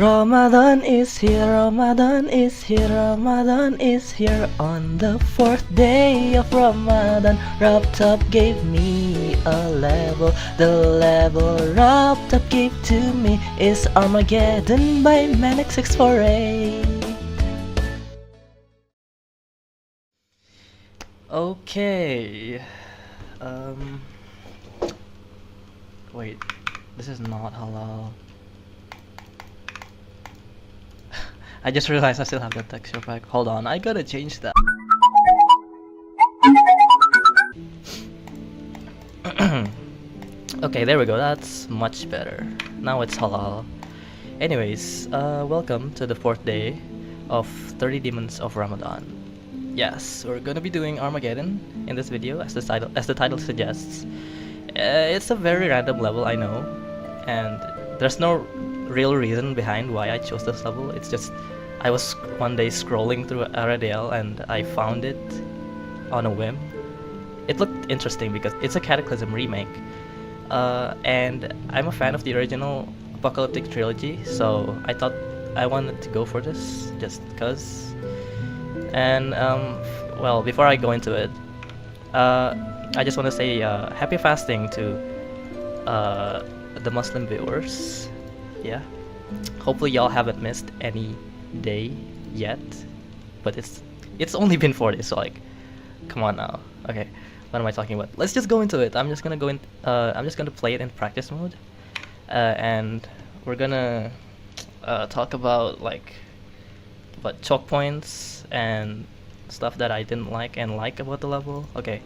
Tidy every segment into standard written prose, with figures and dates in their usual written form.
Ramadan is here, Ramadan is here, Ramadan is here. On the 4th day of Ramadan, Top gave me a level. The level Top gave to me is Armageddon by Manix648. Okay, wait, this is not halal. I just realized I still have that texture pack. Hold on, I gotta change that. Okay, there we go, that's much better. Now it's halal. Anyways, welcome to the 4th day of 30 Demons of Ramadan. Yes, we're gonna be doing Armageddon in this video, as the title suggests. It's a very random level, I know, and there's no real reason behind why I chose this level. It's just I was one day scrolling through AREDL and I found it on a whim. It looked interesting because it's a Cataclysm remake, and I'm a fan of the original Apocalyptic trilogy, so I thought I wanted to go for this just because. And well, before I go into it, I just want to say happy fasting to the Muslim viewers. Yeah, hopefully y'all haven't missed any day yet, but it's only been 4 days, so like, come on now. Okay, what am I talking about? Let's just go into it. I'm just gonna go in. I'm just gonna play it in practice mode, and we're gonna talk about choke points and stuff that I didn't like and like about the level. Okay,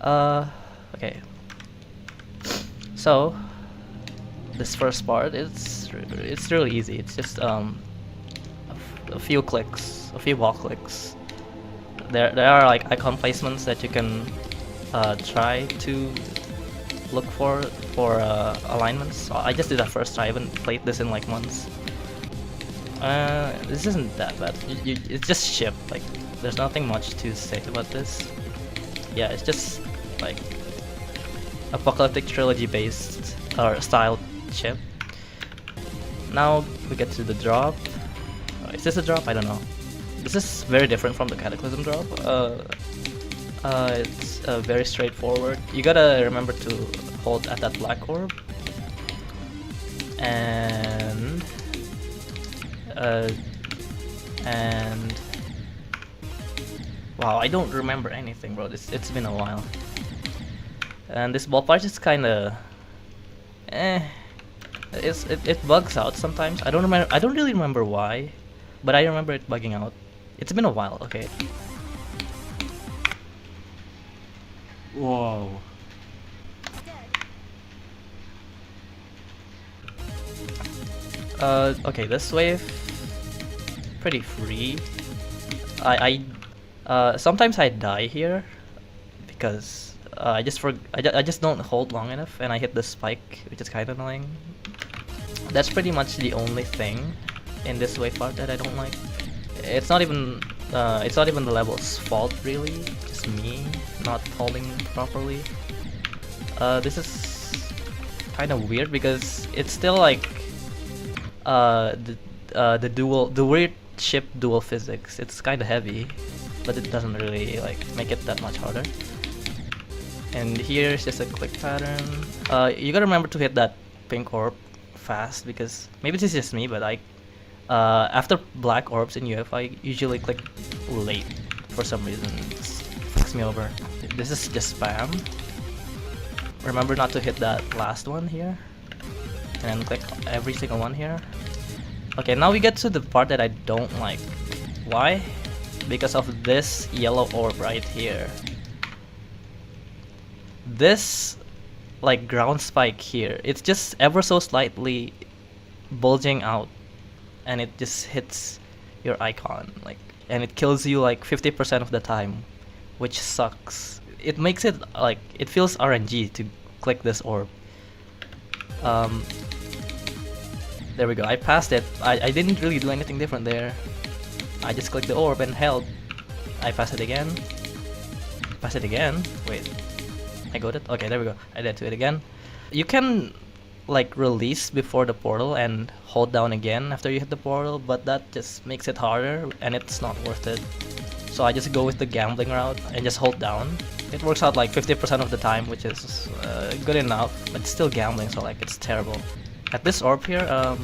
okay. So this first part, it's really easy. It's just a few clicks, a few wall clicks. There are like icon placements that you can try to look for alignments. So I just did that first try. I haven't played this in like months. This isn't that bad. It's just ship. Like, there's nothing much to say about this. Yeah, it's just like Apocalyptic trilogy based or style chip. Now we get to the drop. Is this a drop? I don't know. This is very different from the Cataclysm drop. It's very straightforward. You gotta remember to hold at that black orb, and wow, I don't remember anything, bro. It's been a while. And this ball part is kinda it bugs out sometimes. I don't really remember why, but I remember it bugging out. It's been a while. Okay. Whoa. Okay, this wave pretty free. I sometimes I die here because I just don't hold long enough and I hit the spike, which is kind of annoying. That's pretty much the only thing in this wave part that I don't like. It's not even the level's fault really, just me not holding properly. This is kind of weird because it's still like the weird ship dual physics. It's kind of heavy, but it doesn't really like make it that much harder. And here's just a click pattern. You gotta remember to hit that pink orb fast because maybe this is just me, but after black orbs in UF, I usually click late for some reason. It fucks me over. This is just spam. Remember not to hit that last one here, and then click every single one here. Okay, now we get to the part that I don't like. Why? Because of this yellow orb right here. This like ground spike here, it's just ever so slightly bulging out, and it just hits your icon, like, and it kills you like 50% of the time, which sucks. It makes it like, it feels RNG to click this orb. There we go, I passed it. I didn't really do anything different there. I just clicked the orb and held. I passed it again. Pass it again. Wait, I got it? Okay, there we go. I did do it again. You can like release before the portal and hold down again after you hit the portal, but that just makes it harder and it's not worth it. So I just go with the gambling route and just hold down. It works out like 50% of the time, which is good enough, but it's still gambling, so like it's terrible. At this orb here,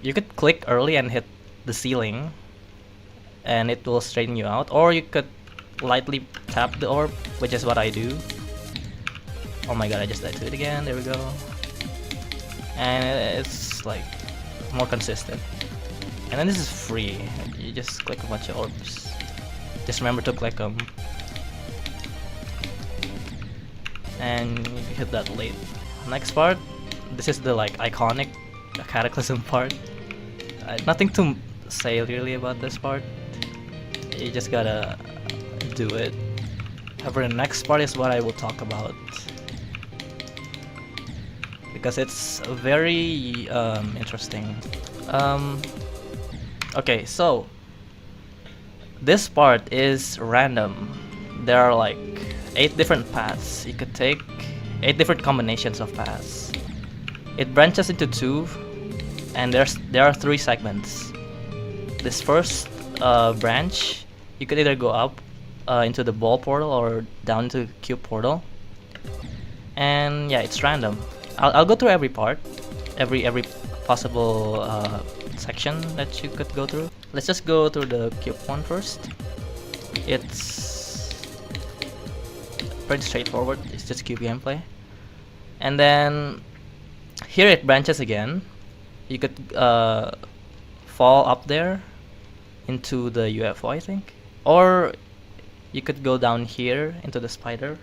you could click early and hit the ceiling and it will straighten you out, or you could lightly tap the orb, which is what I do. Oh my god, I just died to it again. There we go. And it's like more consistent. And then this is free. You just click a bunch of orbs. Just remember to click them. And you hit that late. Next part, this is the like iconic cataclysm part. Nothing to say really about this part. You just gotta do it. However, the next part is what I will talk about, because it's very interesting. Okay, so this part is random. There are like 8 different paths you could take, 8 different combinations of paths. It branches into 2, and there are 3 segments. This first branch, you could either go up into the ball portal or down to the cube portal. And yeah, it's random. I'll go through every part, every possible section that you could go through. Let's just go through the cube one first. It's pretty straightforward. It's just cube gameplay. And then here it branches again. You could fall up there into the UFO, I think, or you could go down here into the spider.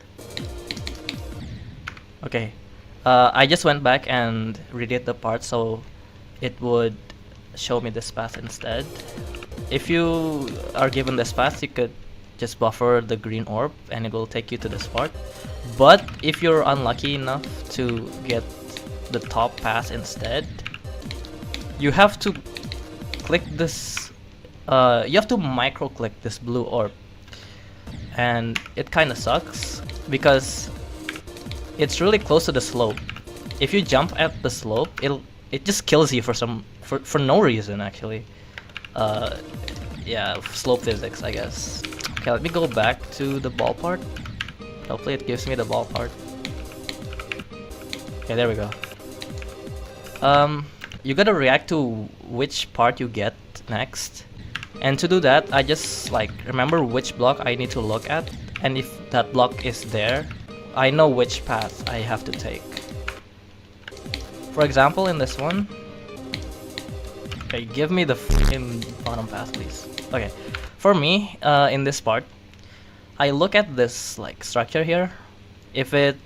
Okay, I just went back and redid the part so it would show me this path instead. If you are given this path, you could just buffer the green orb and it will take you to this part. But if you're unlucky enough to get the top path instead, you have to click this, you have to micro click this blue orb, and it kinda sucks because it's really close to the slope. If you jump at the slope, it just kills you for no reason actually. Yeah, slope physics, I guess. Okay, let me go back to the ball part. Hopefully it gives me the ball part. Okay, there we go. You gotta react to which part you get next. And to do that, I just like remember which block I need to look at, and if that block is there, I know which path I have to take. For example, in this one, okay, give me the f***ing bottom path, please. Okay, for me, in this part, I look at this like structure here. If it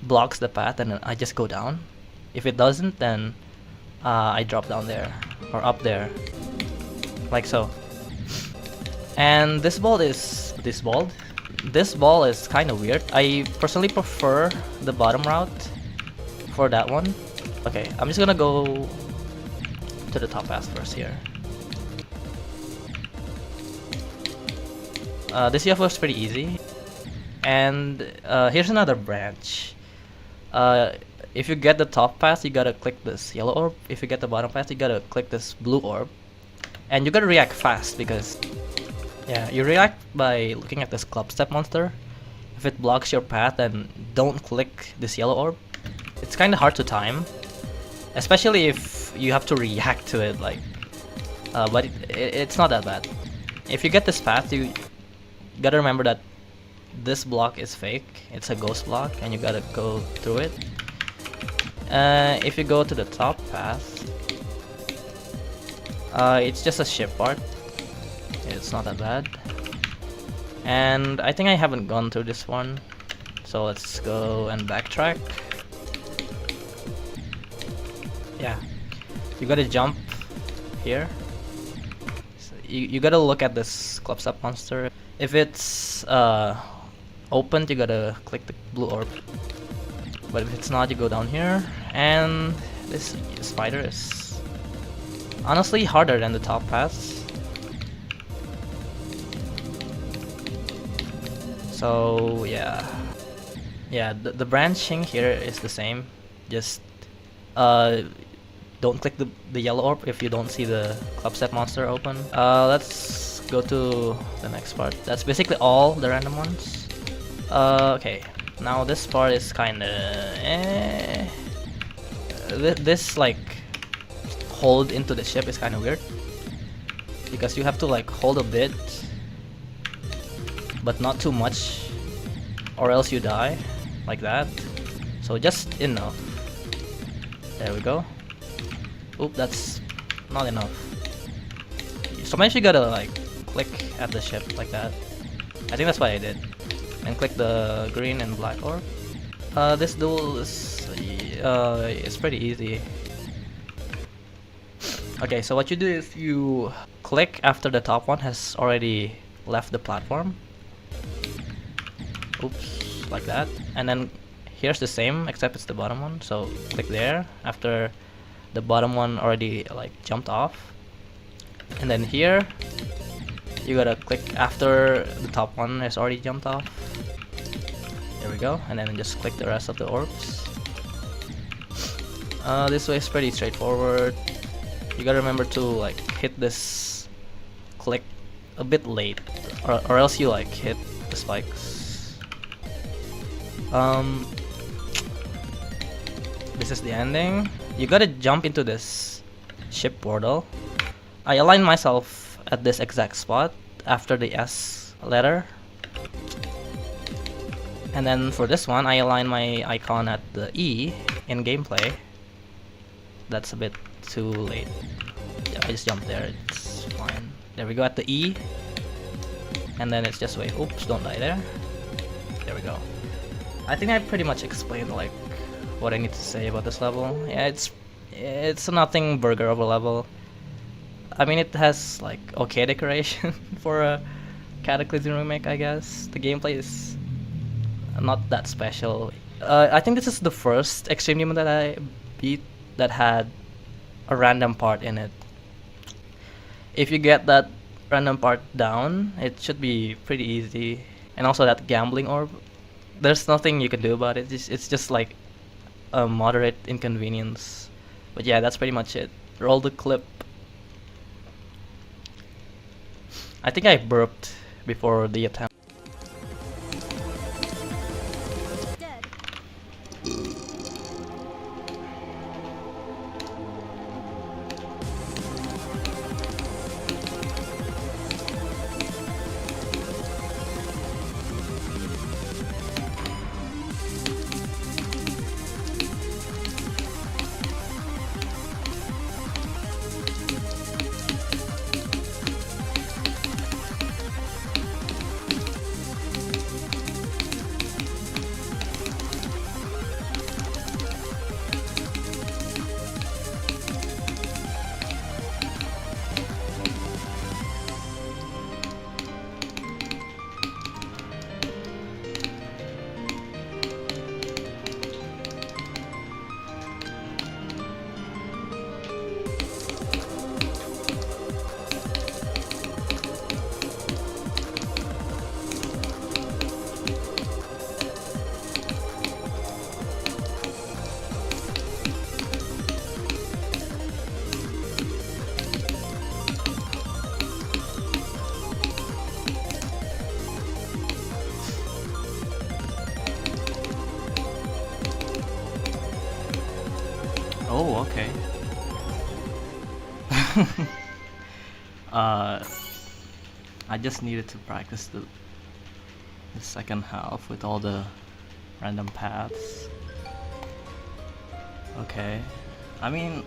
blocks the path, then I just go down. If it doesn't, then I drop down there or up there, like so. And this ball is kind of weird. I personally prefer the bottom route for that one. Okay, I'm just gonna go to the top path first here. This UFO is pretty easy. And here's another branch. If you get the top path, you gotta click this yellow orb. If you get the bottom path, you gotta click this blue orb. And you gotta react fast because, yeah, you react by looking at this club step monster. If it blocks your path, then don't click this yellow orb. It's kind of hard to time, especially if you have to react to it. Like, but it's not that bad. If you get this path, you gotta remember that this block is fake. It's a ghost block, and you gotta go through it. If you go to the top path, it's just a ship part. It's not that bad. And I think I haven't gone through this one, so let's go and backtrack. Yeah, you gotta jump here. So you gotta look at this club step monster. If it's opened, you gotta click the blue orb. But if it's not, you go down here. And this spider is honestly harder than the top paths. So yeah. Yeah, the branching here is the same. Just uh, don't click the yellow orb if you don't see the club set monster open. Let's go to the next part. That's basically all the random ones. Okay, now this part is kinda this like hold into the ship is kinda weird because you have to like hold a bit, but not too much, or else you die, like that. So just enough. There we go. Oop, that's not enough. Sometimes you gotta like click at the ship like that. I think that's what I did. And click the green and black orb. This duel is it's pretty easy. Okay, so what you do is you click after the top one has already left the platform. Oops, like that. And then here's the same, except it's the bottom one. So click there after the bottom one already like jumped off. And then here, you gotta click after the top one has already jumped off. There we go. And then just click the rest of the orbs. This way is pretty straightforward. You gotta remember to like hit this click a bit late, or else you like hit the spikes. This is the ending. You gotta jump into this ship portal. I align myself at this exact spot after the S letter. And then for this one, I align my icon at the E in gameplay. That's a bit too late. Yeah, I just jumped there, it's fine. There we go at the E. And then it's just wait, oops, don't die there. There we go. I think I pretty much explained like what I need to say about this level. Yeah, it's a nothing burger of a level. I mean, it has like okay decoration for a Cataclysm remake, I guess. The gameplay is not that special. I think this is the first Extreme Demon that I beat that had a random part in it. If you get that random part down, it should be pretty easy. And also that gambling orb, there's nothing you can do about it. It's just like a moderate inconvenience. But yeah, that's pretty much it. Roll the clip. I think I burped before the attempt. Oh, okay. I just needed to practice the second half with all the random paths. Okay. I mean,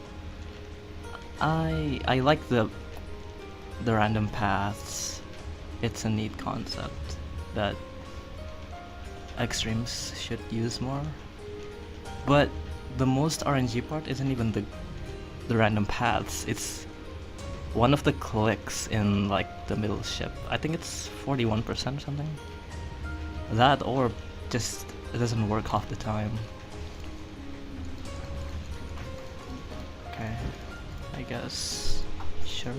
I like the random paths. It's a neat concept that extremes should use more. But the most RNG part isn't even the random paths. It's one of the clicks in like the middle ship. I think it's 41% or something. That orb just doesn't work half the time. Okay, I guess. Sure.